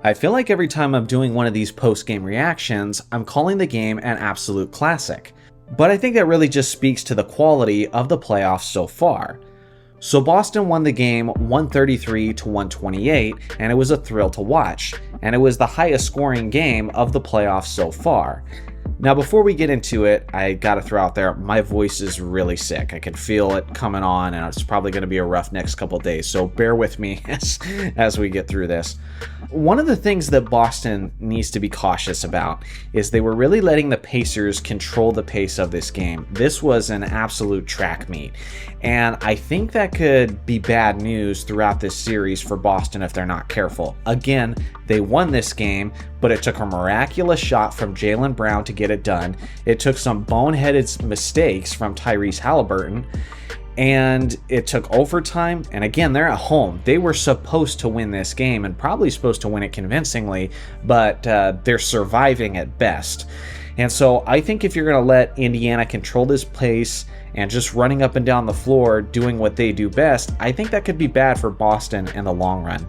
I feel like every time I'm doing one of these post-game reactions, I'm calling the game an absolute classic. But I think that really just speaks to the quality of the playoffs so far. So Boston won the game 133 to 128, and it was a thrill to watch, and it was the highest scoring game of the playoffs so far. Now, before we get into it, I gotta throw out there, my voice is really sick. I can feel it coming on, and it's probably gonna be a rough next couple days, so bear with me as we get through this. One of the things that Boston needs to be cautious about is they were really letting the Pacers control the pace of this game. This was an absolute track meet, and I think that could be bad news throughout this series for Boston if they're not careful. Again, they won this game, but it took a miraculous shot from Jaylen Brown to get it done. It took some boneheaded mistakes from Tyrese Halliburton, and it took overtime. And again, they're at home. They were supposed to win this game and probably supposed to win it convincingly, but they're surviving at best. And so I think if you're going to let Indiana control this pace and just running up and down the floor doing what they do best, I think that could be bad for Boston in the long run.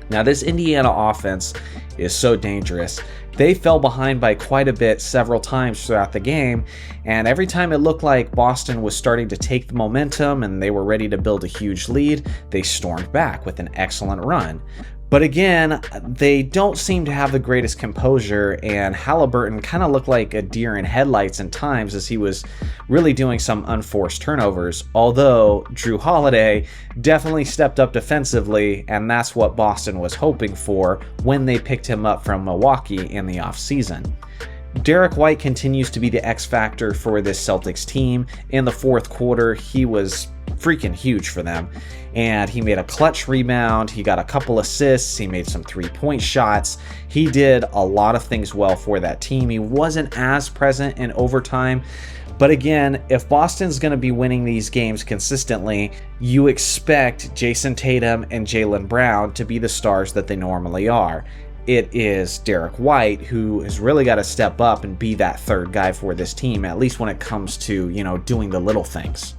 Now, this Indiana offense is so dangerous. They fell behind by quite a bit several times throughout the game, and every time it looked like Boston was starting to take the momentum and they were ready to build a huge lead, they stormed back with an excellent run. But again, they don't seem to have the greatest composure, and Halliburton kind of looked like a deer in headlights at times as he was really doing some unforced turnovers, although Drew Holiday definitely stepped up defensively, and that's what Boston was hoping for when they picked him up from Milwaukee in the offseason. Derek White continues to be the X factor for this Celtics team. In the fourth quarter, he was freaking huge for them, and he made a clutch rebound, he got a couple assists, he made some three-point shots. He did a lot of things well for that team. He wasn't as present in overtime, but again, if Boston's going to be winning these games consistently, you expect Jason Tatum and Jaylen Brown to be the stars that they normally are. It is Derek White who has really got to step up and be that third guy for this team, at least when it comes to, doing the little things.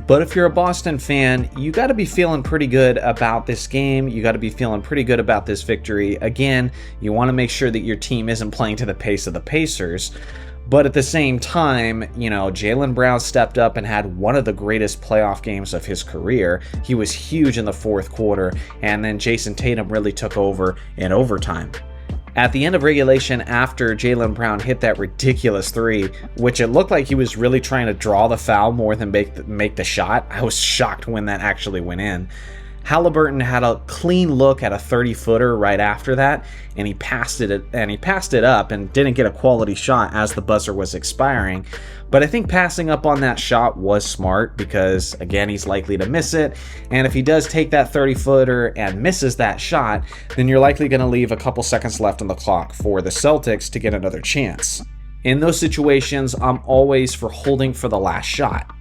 But if you're a Boston fan, you got to be feeling pretty good about this game. You got to be feeling pretty good about this victory. Again, you want to make sure that your team isn't playing to the pace of the Pacers. But at the same time, Jaylen Brown stepped up and had one of the greatest playoff games of his career. He was huge in the fourth quarter, and then Jason Tatum really took over in overtime. At the end of regulation, after Jaylen Brown hit that ridiculous three, which it looked like he was really trying to draw the foul more than make the shot, I was shocked when that actually went in. Halliburton had a clean look at a 30-footer right after that, and he passed it up and didn't get a quality shot as the buzzer was expiring. But I think passing up on that shot was smart because, again, he's likely to miss it. And if he does take that 30-footer and misses that shot, then you're likely going to leave a couple seconds left on the clock for the Celtics to get another chance. In those situations, I'm always for holding for the last shot.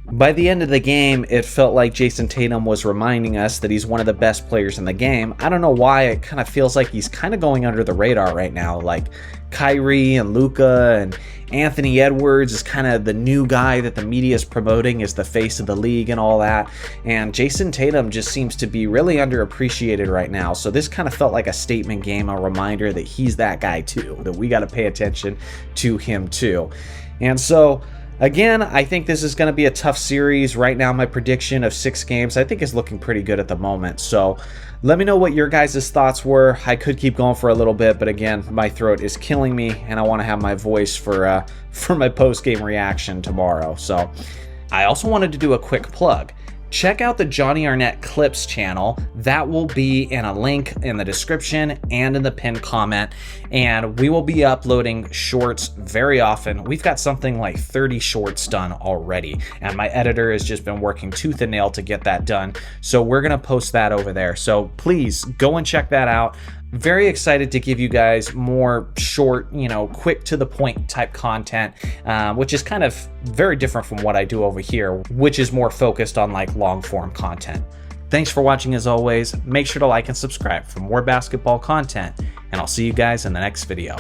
By the end of the game, it felt like Jason Tatum was reminding us that he's one of the best players in the game. I don't know why, it kind of feels like he's kind of going under the radar right now. Like Kyrie and Luka and Anthony Edwards is kind of the new guy that the media is promoting as the face of the league and all that. And Jason Tatum just seems to be really underappreciated right now. So this kind of felt like a statement game, a reminder that he's that guy too, that we got to pay attention to him too. And so, again, I think this is going to be a tough series. Right now, my prediction of 6 games, I think is looking pretty good at the moment. So let me know what your guys' thoughts were. I could keep going for a little bit, but again, my throat is killing me, and I want to have my voice for my post-game reaction tomorrow. So I also wanted to do a quick plug. Check out the Johnny Arnett Clips channel. That will be in a link in the description and in the pinned comment. And we will be uploading shorts very often. We've got something like 30 shorts done already. And my editor has just been working tooth and nail to get that done. So we're going to post that over there. So please go and check that out. Very excited to give you guys more short, quick to the point type content, which is kind of very different from what I do over here, which is more focused on like long form content. Thanks for watching as always. Make sure to like and subscribe for more basketball content, and I'll see you guys in the next video.